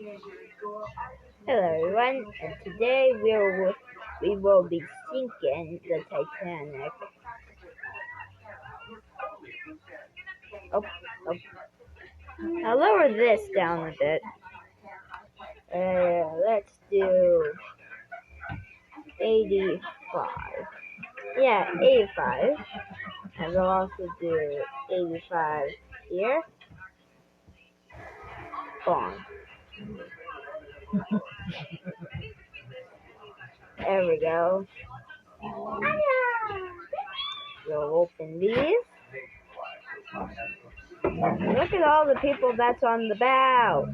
Hello everyone, and today we will be sinking the Titanic. Oh, oh. I'll lower this down a bit. Let's do 85. Yeah, 85. And we'll also do 85 here. Boom. There we go. We'll open these. Look at all the people that's on the bow.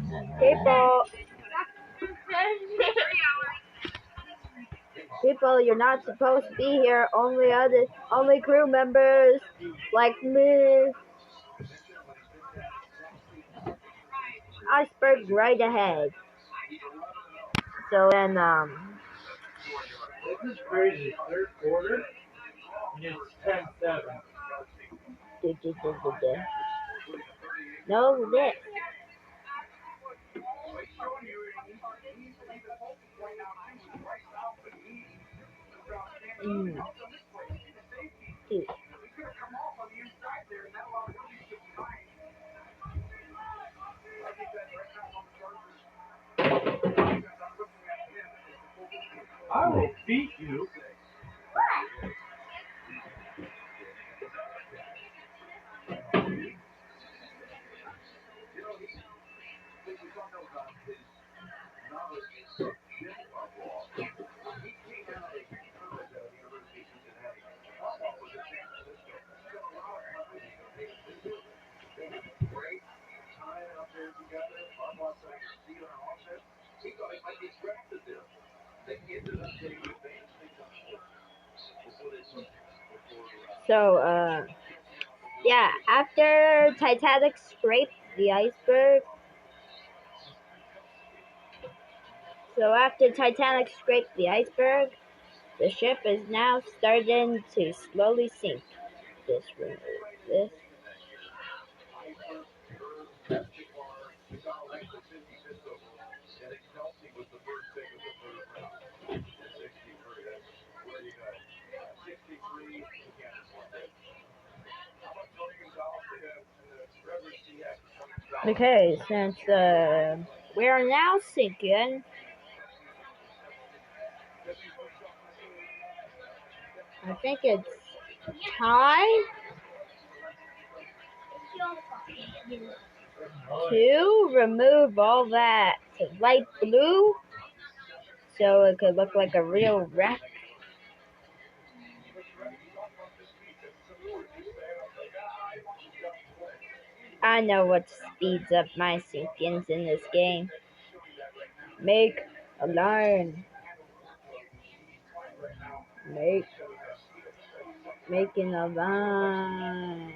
People, you're not supposed to be here. Only crew members like me. Iceberg right ahead. So then, This is crazy. Third quarter, and it's 10-7. No, this. Dude. I will beat you. So, yeah, after Titanic scraped the iceberg, the ship is now starting to slowly sink. Just remove this. Okay, since we are now sinking, I think it's time to remove all that light blue so it could look like a real wreck. I know what speeds up my sinkings in this game. Make a line. Making a line.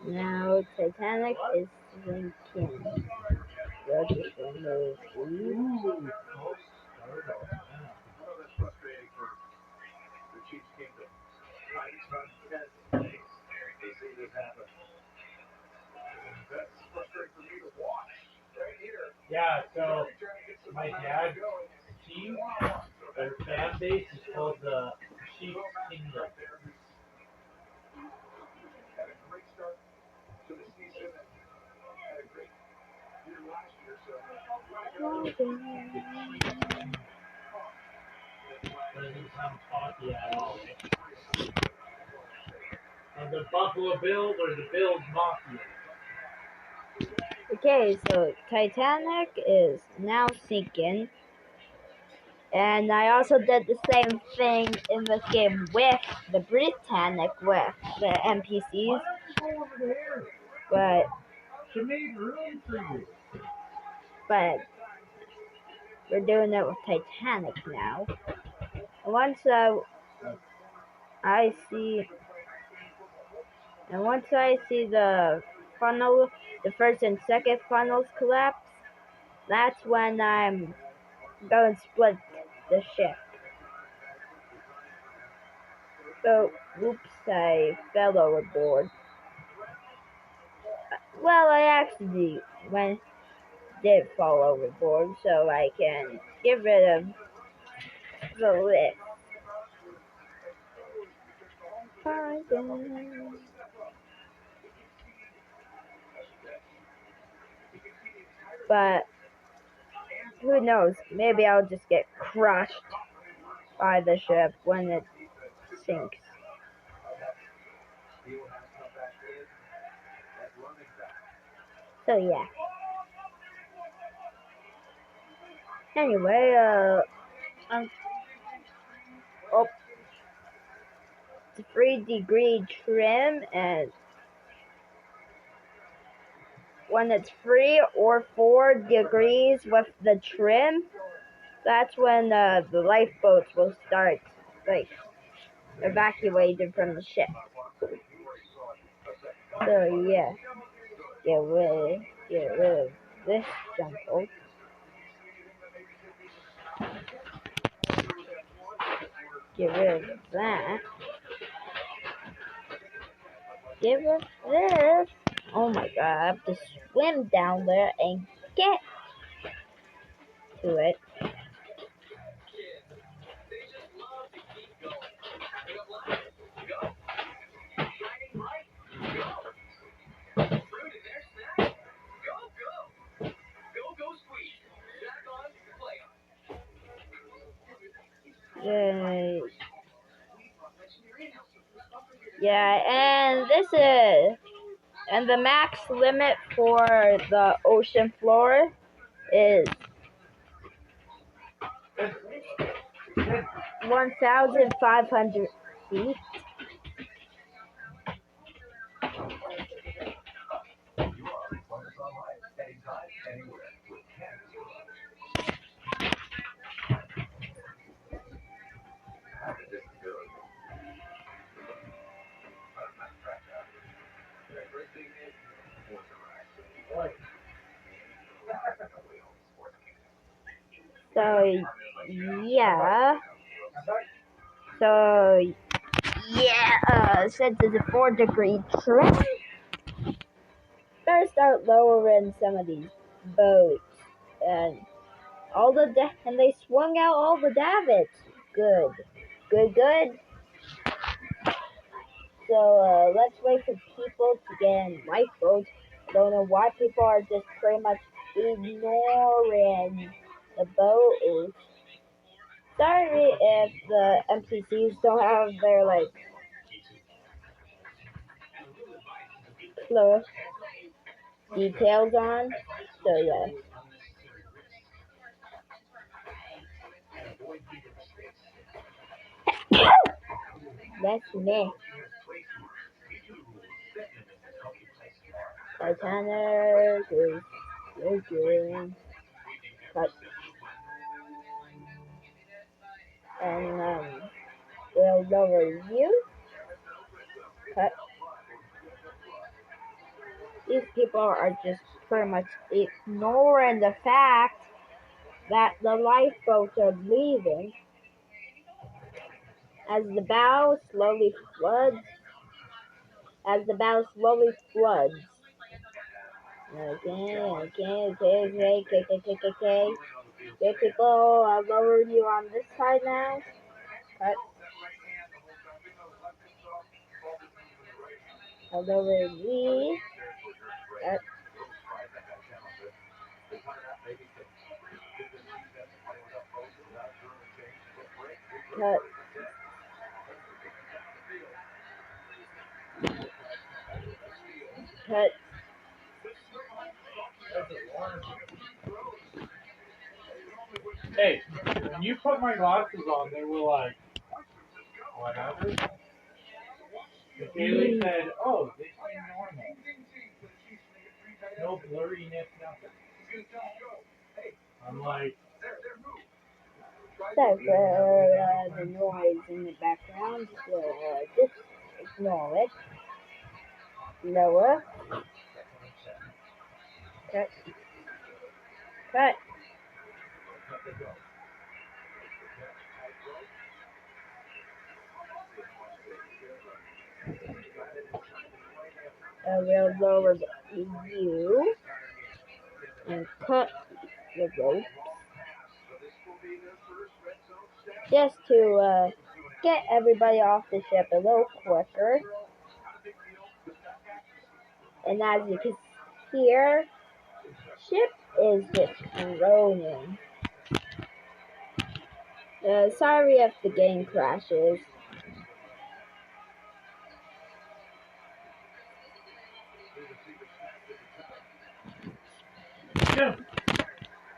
Now Titanic is sinking. We'll just remove these. Yeah, so my dad's team, their fan base is called the Chiefs Kingdom. Doesn't sound cocky at all. And the Buffalo Bills or the Bills Mafia. Okay, so Titanic is now sinking. And I also did the same thing in this game with the Britannic, with the NPCs. But we're doing it with Titanic now. Once I see the funnel, the first and second funnels collapse, that's when I'm going to split the ship. So, oops, I fell overboard. Well, I actually did fall overboard, so I can get rid of the list. But who knows? Maybe I'll just get crushed by the ship when it sinks. So yeah. Anyway, oh, 3-degree trim, and when it's 3 or 4 degrees with the trim, that's when the lifeboats will start, like, evacuating from the ship. So yeah, get rid of this jungle. Get rid of that. Get rid of this. Oh my god, I have to swim down there and get to it. Yay. Yeah, and the max limit for the ocean floor is 1,500 feet. So yeah. So yeah, since it's a 4-degree trim, better start lowering some of these boats, and and they swung out all the davits. Good. So let's wait for people to get in lifeboats. I don't know why people are just pretty much ignoring the boat. Sorry if the NPCs don't have their close details on. So yeah. That's me. Titanic is sinking. Cut. And we'll lower you. Cut. These people are just pretty much ignoring the fact that the lifeboats are leaving as the bow slowly floods. Okay. Okay, people, I'll lower you on this side now. Cut. I'll lower these. Cut. Cut. Cut. Hey, when you put my glasses on, they were like, what happened? The Kaylee said, oh, they seem normal. No blurriness, nothing. I'm like, So for the noise in the background, just ignore it. Lower. Cut. Cut. We'll lower you and cut the rope just to get everybody off the ship a little quicker. And as you can hear, ship is just groaning. Sorry if the game crashes.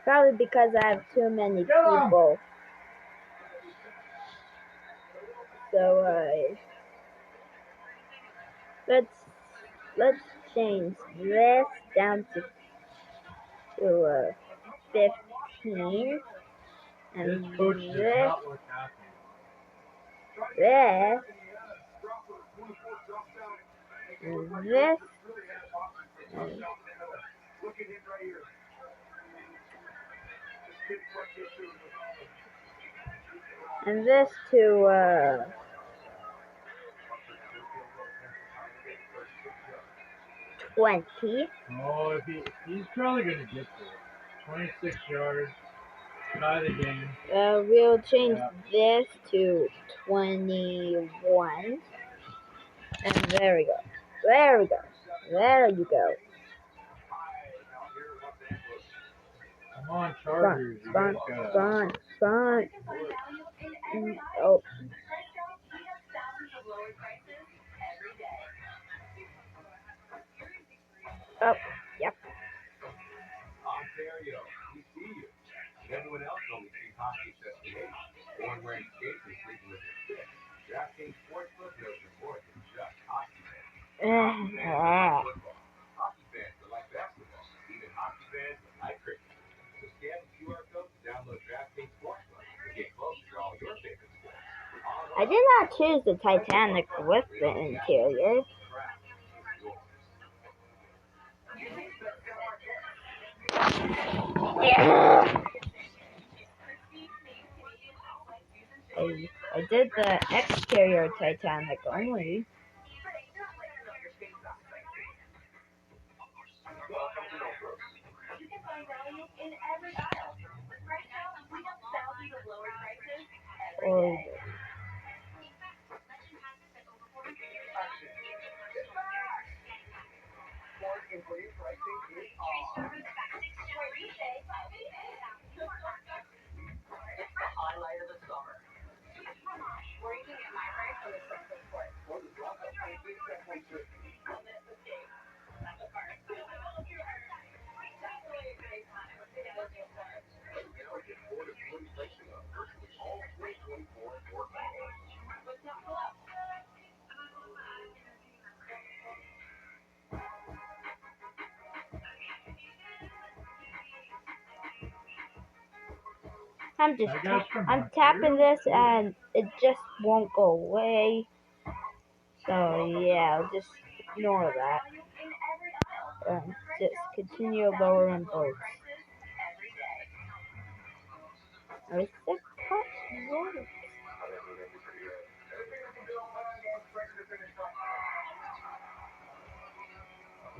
Probably because I have too many people. So let's change this down to 15, and this and this and this to 20. Oh, he's probably going to get there. 26 yards. Tie the game. We'll change this to 21. And there we go. There we go. There you go. Come on, Chargers. Spawn. Oh. Oh, yep. Ontario, we see you. Everyone else only sees hockey association. One wearing skates and sleeping with their kids. DraftKings Sportsbook knows you're more than just hockey fans. Hockey fans are like basketball. Even hockey fans are like cricket. So scan the QR code to download DraftKings Sportsbook and get closer to all your favorite sports. I did not choose the Titanic with the interior. I did the exterior Titanic only. Oh. Highlight of the summer. Where you can get my price on the Sunset Court. Or the Bronco 26 Second Trip. That's a part. Definitely a great time. Together with stars. Now get 4 to 40 pricing on virtually all 2024 Ford models. Let's not pull up. I'm tapping this and it just won't go away. So yeah, I'll just ignore that. Just continue lowering boats. There's the cut.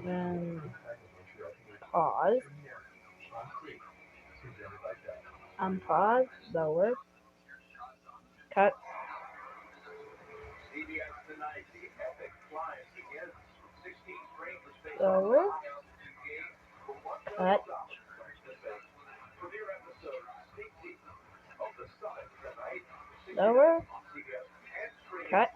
Then pause. Unpause. Lower. Cut. Lower. Cut. Lower. Cut.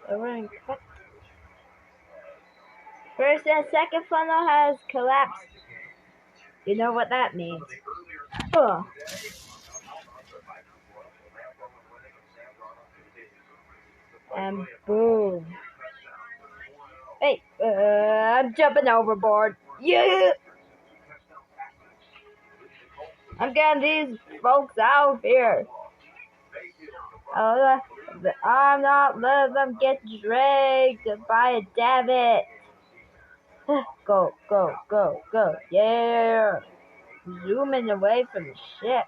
Lower and cut. First and second funnel has collapsed. You know what that means. Oh. And boom. Hey, I'm jumping overboard. Yeah! I'm getting these folks out here. I'm not letting them get dragged by a debit. Go, go, go, go. Yeah. Zooming away from the ship.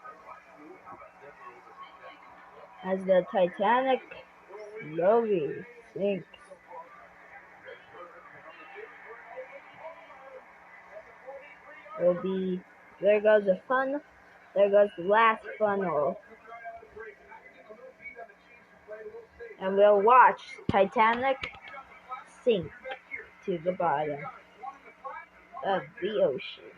as the Titanic slowly sinks. There goes the fun, there goes the last funnel. And we'll watch Titanic sink to the bottom of the ocean.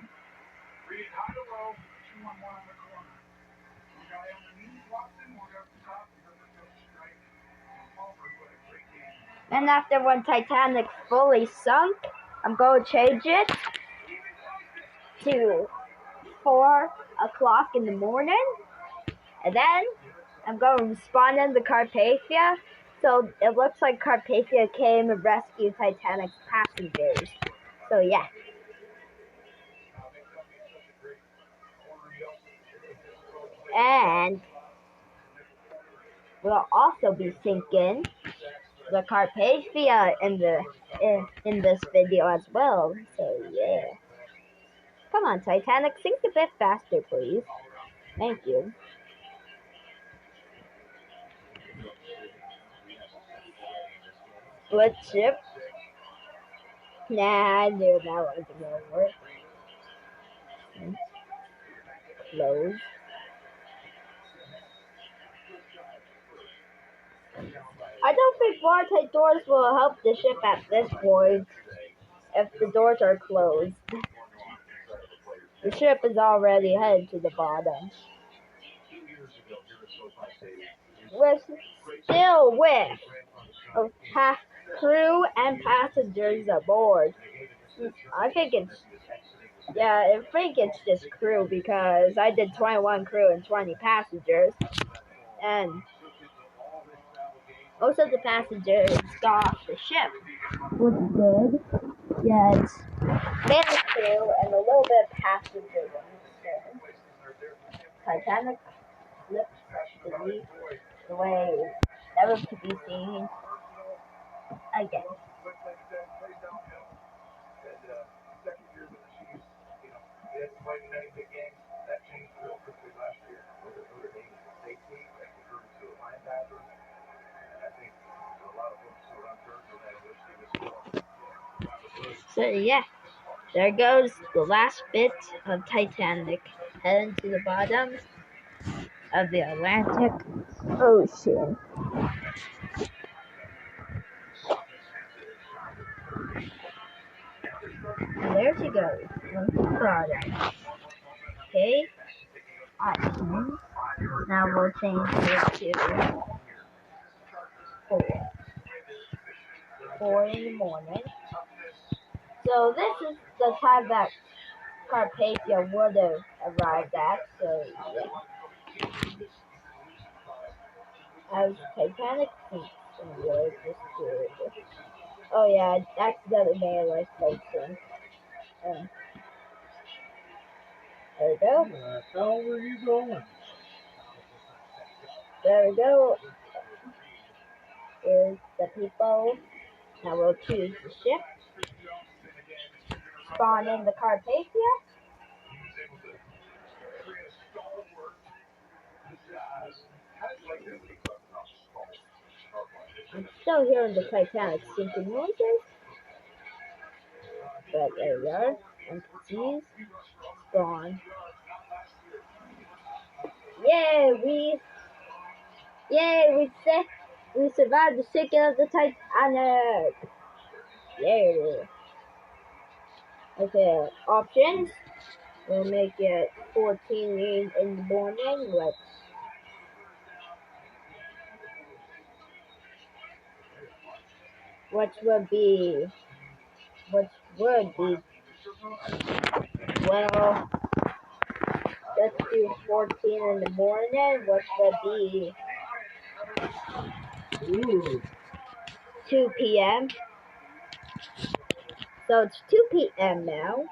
And after when Titanic fully sunk, I'm going to change it to 4 o'clock in the morning. And then I'm going to spawn in the Carpathia. So it looks like Carpathia came and rescued Titanic's passengers. So yeah. And we'll also be sinking the Carpathia in this video as well. So yeah. Come on, Titanic, sink a bit faster, please. Thank you. Split ship. Nah, I knew that wasn't gonna work. Close. I don't think watertight doors will help the ship at this point if the doors are closed. The ship is already headed to the bottom. Still with half crew and passengers aboard. I think it's just crew because I did 21 crew and 20 passengers. And most of the passengers got off the ship, which is good. Yeah, it's mainly crew and a little bit of passengers on the ship. Titanic slipped beneath the waves, never to be seen again. So yeah, there goes the last bit of Titanic heading to the bottom of the Atlantic Ocean. And there she goes, on the bottom. Okay, options. Now we'll change it to 4. 4 in the morning. So this is the time that Carpathia would have arrived at, so yeah. As Titanic sinks and really just good. Oh yeah, I accidentally made a life sink. There we go. Where the hell were you going? There we go. Here's the people. Now we'll choose the ship. Spawn in the Carpathia. I'm still hearing the Titanic sinking noises. But there we are. NPCs. Spawn. Yay, we survived the sinking of the Titanic. Yay. Okay, options. We'll make it 14 in the morning. Which would be, well, let's do 14 in the morning, which would be 2 p.m. So it's 2 p.m. now.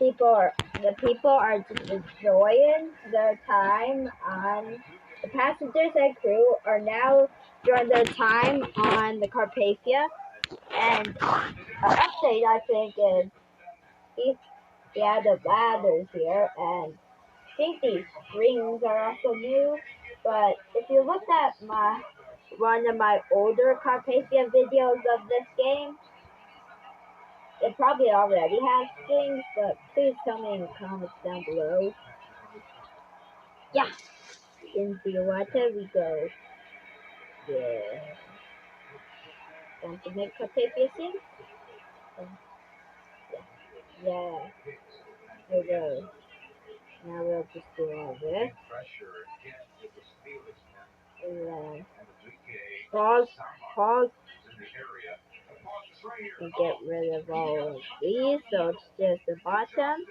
The people are just enjoying their time on, the passengers and crew are now enjoying their time on the Carpathia. And an update, I think, is he had the ladders here, and I think these springs are also new, but if you looked at one of my older Carpathia videos of this game, it probably already has strings, but please tell me in the comments down below. Yeah, into the water we go. Yeah. Want to make Carpathia sing? Yeah. There we go. Now we'll just do all this. And pause, and get rid of all of these, so it's just the bottom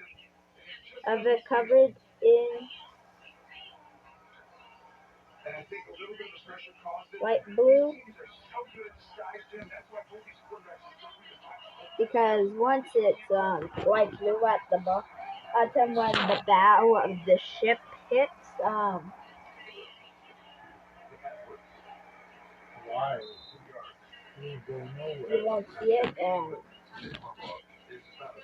of it covered in light blue, because once it's light blue at the bottom when the bow of the ship hits, Why? you won't see it, and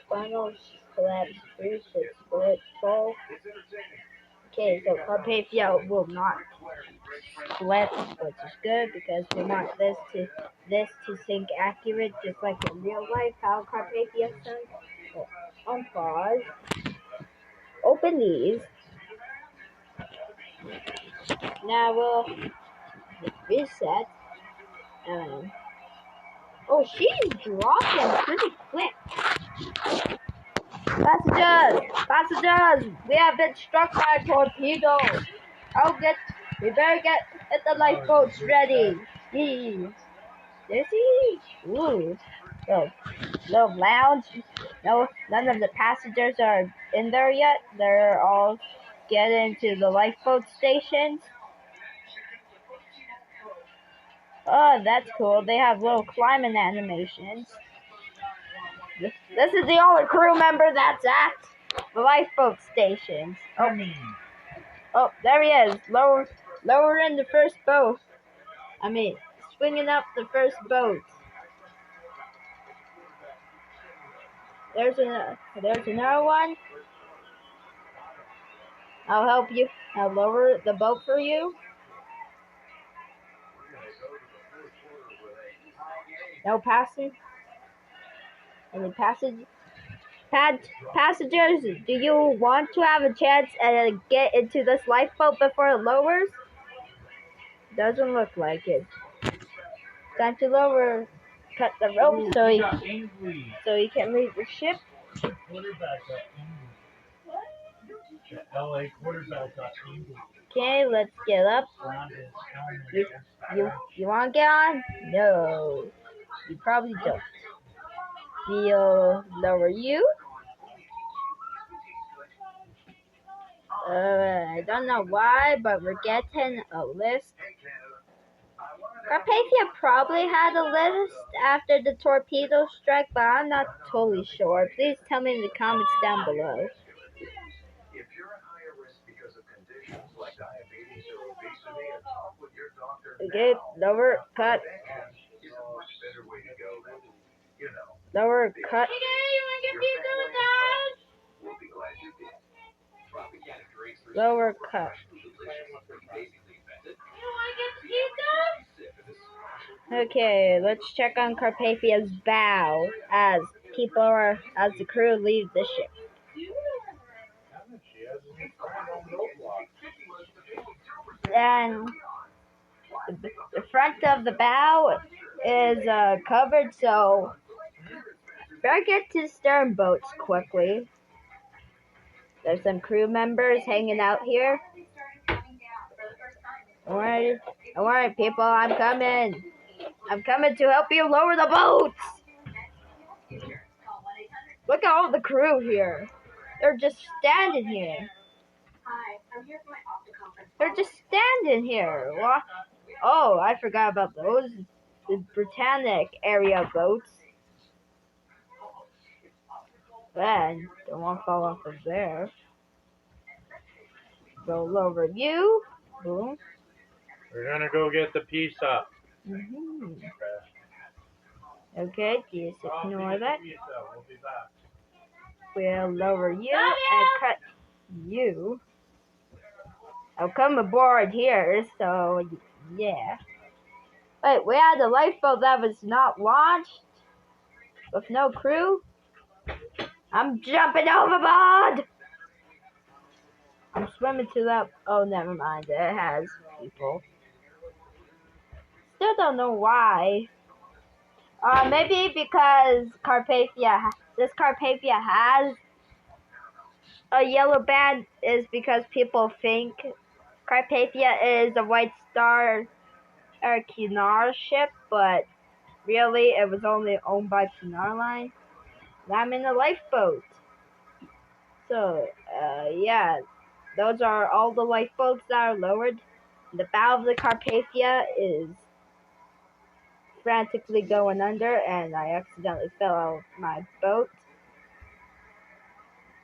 funnels collapse through, so split full. Okay, so Carpathia will not split, which is good because we want this to sink accurate, just like in real life how Carpathia sinks. So, on pause. Open these. Now we'll reset. Oh, she's dropping pretty quick. Passengers, we have been struck by a torpedo. We better get the lifeboats ready. Is he? Ooh. No lounge. No, none of the passengers are in there yet. They're all getting to the lifeboat stations. Oh, that's cool. They have little climbing animations. This is the only crew member that's at the lifeboat stations. Oh, there he is. Lowering the first boat. Swinging up the first boat. There's another one. I'll help you. I'll lower the boat for you. No passing. Any passengers, do you want to have a chance and get into this lifeboat before it lowers? Doesn't look like it. Time to lower. Cut the rope so you can leave the ship. Quarterback got angry. The LA quarterback got angry. Okay, let's get up. You want to get on? No, you probably don't. We'll lower you. I don't know why, but we're getting a list. Carpathia probably had a list after the torpedo strike, but I'm not totally sure. Please tell me in the comments down below. If you're at higher risk because of conditions like diabetes or obesity, talk with your doctor. Okay, lower, cut. Is a much better way to go than, Lower, cut. Hey, you want to get pizza with us? We'll be glad you did. Lower, cut. Okay, let's check on Carpathia's bow as the crew leave the ship. And the front of the bow is covered, so better get to the stern boats quickly. There's some crew members hanging out here. Alright, people, I'm coming. I'm coming to help you lower the boats. Look at all the crew here. They're just standing here. They're just standing here. What? Oh, I forgot about those. The Britannic area boats. Man, don't want to fall off of there. Go lower you. Boom. We're gonna go get the pizza. Okay, just ignore that. We'll be back. We'll lower you and cut you I'll come aboard here, so yeah. Wait, we had a lifeboat that was not launched with no crew? I'm jumping overboard! I'm swimming to that. Oh, never mind. It has people. Still don't know why. Maybe because this Carpathia has a yellow band is because people think Carpathia is a White Star or Cunard ship, but really it was only owned by Cunard Line. And I'm in a lifeboat. So, yeah, those are all the lifeboats that are lowered. The bow of the Carpathia is frantically going under, and I accidentally fell out of my boat.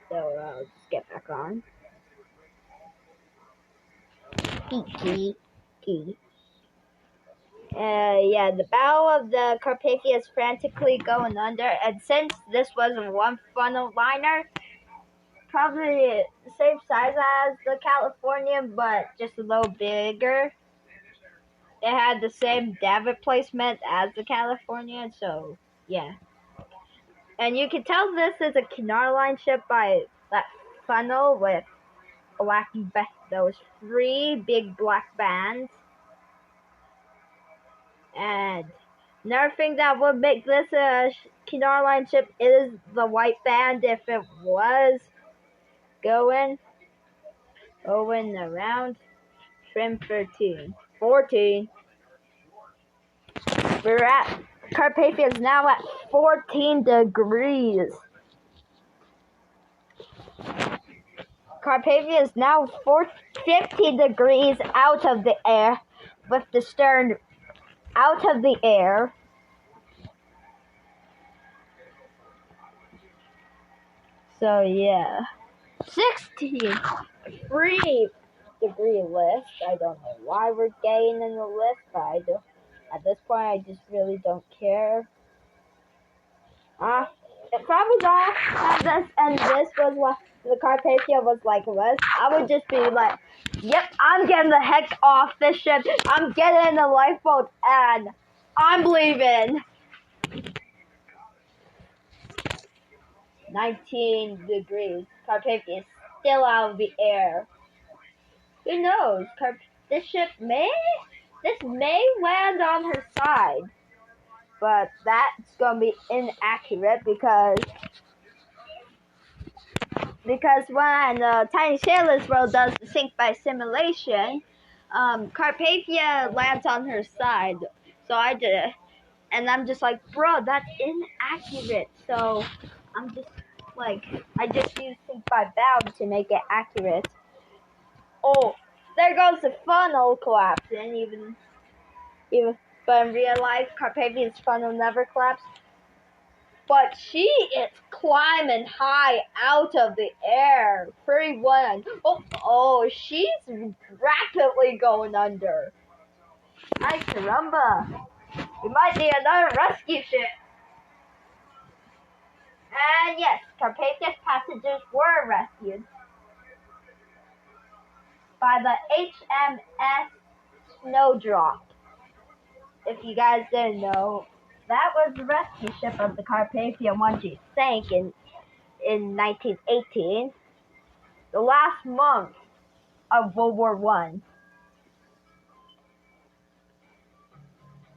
So I'll just get back on. Yeah, the bow of the Carpathia is frantically going under, and since this was a one funnel liner, probably the same size as the Californian, but just a little bigger. It had the same davit placement as the Californian, so yeah. And you can tell this is a Cunard Line ship by that funnel with those 3 big black bands. And another thing that would make this a Cunard Line ship is the white band if it was going around. Trim 14. We're at Carpathia is now at 14 degrees. Carpathia is now 50 degrees out of the air, with the stern out of the air. So yeah, 63 degree lift. I don't know why we're gaining the lift, but at this point I just really don't care. If I was off and this was what the Carpathia was like this, I would just be like, yep, I'm getting the heck off this ship. I'm getting in the lifeboat and I'm leaving. 19 degrees. Carpathia is still out of the air. Who knows? This may land on her side, but that's gonna be inaccurate because when Tiny Sailor's World does the sink by simulation, Carpathia lands on her side. So I did it, and I'm just like, bro, that's inaccurate. So I'm just like, I just used sink by bow to make it accurate. Oh, there goes the funnel collapsing. But in real life, Carpathia's funnel never collapsed. But she is climbing high out of the air. 3-1. Oh, she's rapidly going under. Ay, caramba. We might need another rescue ship. And yes, Carpathia's passengers were rescued by the HMS Snowdrop. If you guys didn't know, that was the rescue ship of the Carpathia once she sank in 1918, the last month of World War I.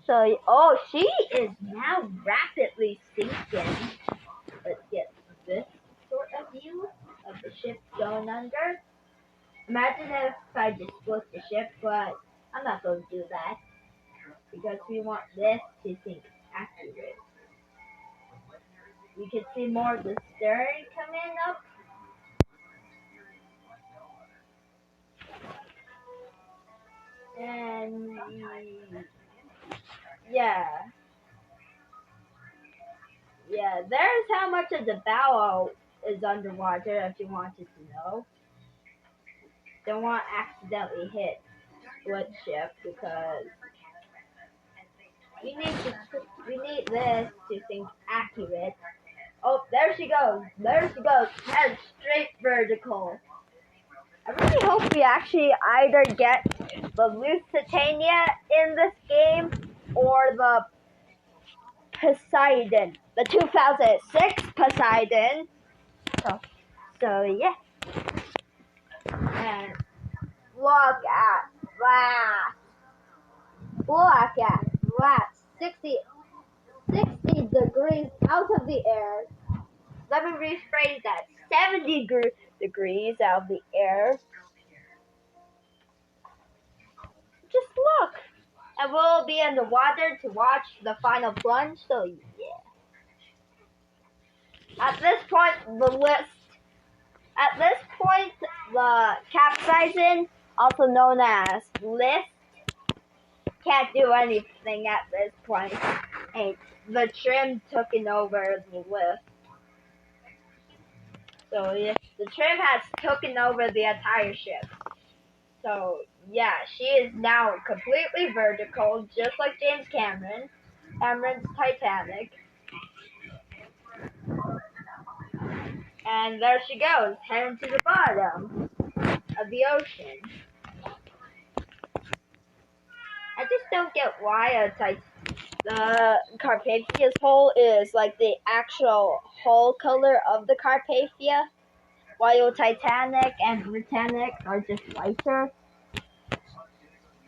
So, she is now rapidly sinking. Let's get this sort of view of the ship going under. Imagine if I just split the ship, but I'm not going to do that because we want this to sink accurate. You can see more of the stern coming up. And yeah, there's how much of the bow is underwater if you wanted to know. Don't want to accidentally hit split ship because we need this to think accurate. Oh, there she goes. Head straight vertical. I really hope we actually either get the Lusitania in this game or the Poseidon, the 2006 Poseidon. So yeah. And look at that. Look at that. 60 degrees out of the air. Let me rephrase that. 70 degrees out of the air. Just look. And we'll be in the water to watch the final plunge. So yeah. At this point, the capsizing, also known as lift, can't do anything at this point. And the trim taking over the lift. So yeah, the trim has taken over the entire ship. So yeah, she is now completely vertical, just like Cameron's Titanic. And there she goes, heading to the bottom of the ocean. I just don't get why the Carpathia's hull is like the actual hull color of the Carpathia, while Titanic and Britannic are just lighter.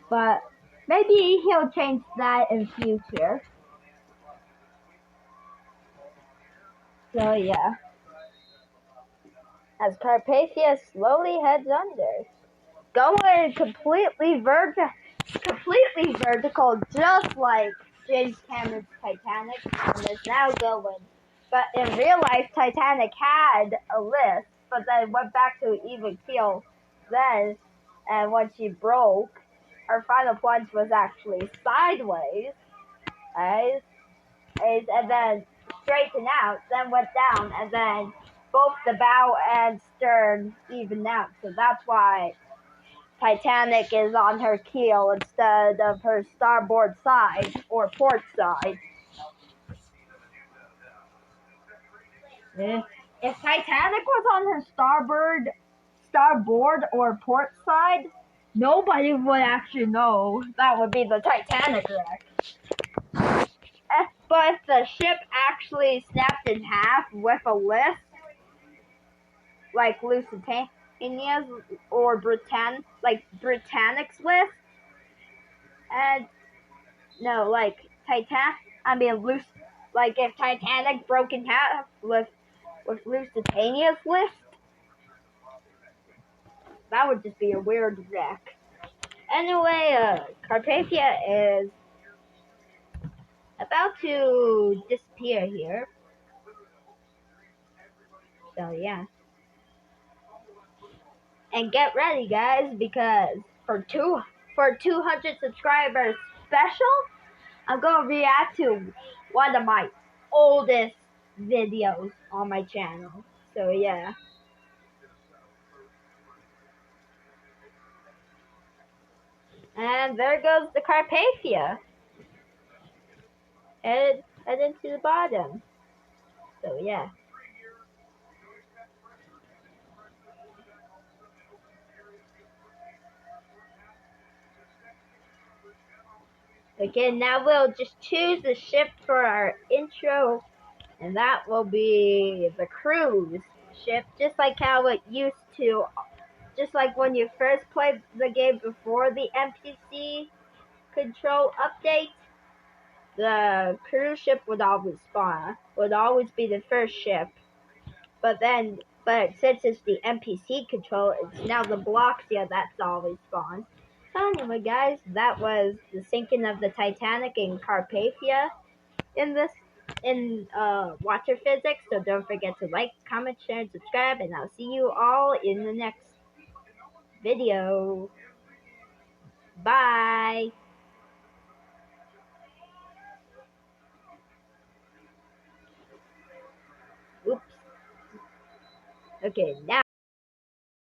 But maybe he'll change that in future. So yeah. As Carpathia slowly heads under. Going completely vertical, just like James Cameron's Titanic, and is now going. But in real life, Titanic had a lift, but then went back to even keel. Then, and when she broke, her final plunge was actually sideways, right? And then straightened out, then went down, and then both the bow and stern evened out. So that's why Titanic is on her keel instead of her starboard side or port side. If Titanic was on her starboard or port side, nobody would actually know that would be the Titanic wreck. But if the ship actually snapped in half with a lift, like Lusitania's or Britannic's lift, and no, like like if Titanic broke in half with Lusitania's lift, that would just be a weird wreck. Anyway, Carpathia is about to disappear here. So yeah. And get ready guys, because for 200 subscribers special, I'm gonna react to one of my oldest videos on my channel. So yeah. And there goes the Carpathia. Heading to the bottom. So yeah. Okay, now we'll just choose the ship for our intro, and that will be the cruise ship, just like how it used to, just like when you first played the game before the NPC control update, the cruise ship would always be the first ship. But since it's the NPC control, it's now the Bloxia that's always spawned. So anyway, guys, that was the sinking of the Titanic in Carpathia in water physics. So don't forget to like, comment, share, and subscribe, and I'll see you all in the next video. Bye. Oops. Okay, now.